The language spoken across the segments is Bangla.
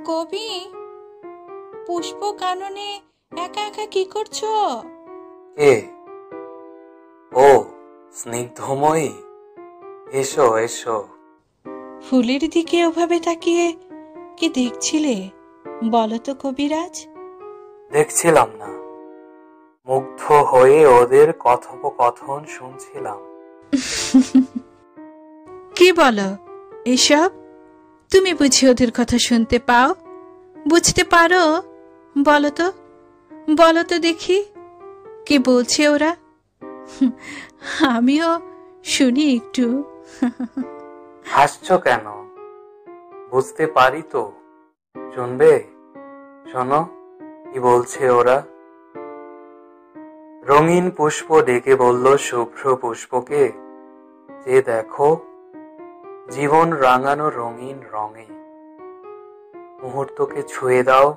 কবি, পুষ্প কাননে একা একা কি করছো? কে? ও স্নিগ্ধময়ী, এসো এসো। ফুলের দিকে ওভাবে তাকিয়ে কি দেখছিলে বলো তো কবিরাজ? দেখছিলাম না, মুগ্ধ হয়ে ওদের কথোপকথন শুনছিলাম। কি বলো এসব? তুমি বুঝি ওদের কথা শুনতে পাও, বুঝতে পারো? বলো তো, বলো তো দেখি, কি বলছে ওরা? আমিও শুনি একটু। হাসছো কেন? বুঝতে পারি তো। শুনবে? শোনো কি বলছে ওরা। রঙিন পুষ্প ডেকে বলল শুভ্র পুষ্পকে, যে দেখো জীবন রাঙানো রঙিন রঙে, মুহূর্তকে ছুঁয়ে দাও,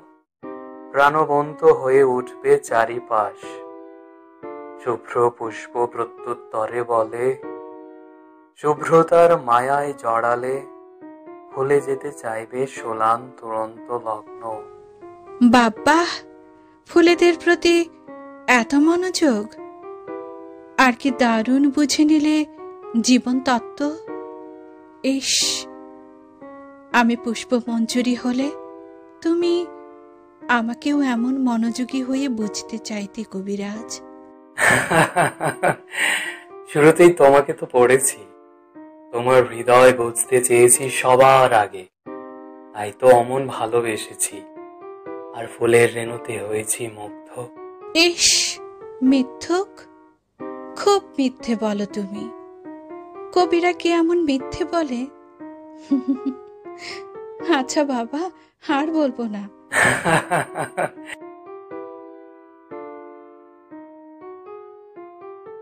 প্রাণবন্ত হয়ে উঠবে চারিপাশ। শুভ্র পুষ্প প্রত্যুত্তরে বলে, শুভ্রতার মায়ায় জড়ালে ভুলে যেতে চাইবে সোলান তুরন্ত লগ্ন। বাবা, ফুলেদের প্রতি এত মনোযোগ! আর কি দারুণ বুঝে নিলে জীবন তত্ত্ব! ইস, আমি পুষ্পমঞ্জুরি হলে তুমি আমাকেও এমন মনোযোগী হয়ে বুঝতে চাইতে কবিরাজ। শুরুতেই তোমাকে তো পড়েছি, তোমার হৃদয় বুঝতে চেয়েছি সবার আগে, তাই তো অমন ভালোবেসেছি, আর ফুলের রেণুতে হয়েছি মুগ্ধ। ইস, মিথ্যুক! খুব মিথ্যে বলো তুমি। কবিরা কি এমন মিথ্যে বলে? আচ্ছা বাবা, আর বলবো না।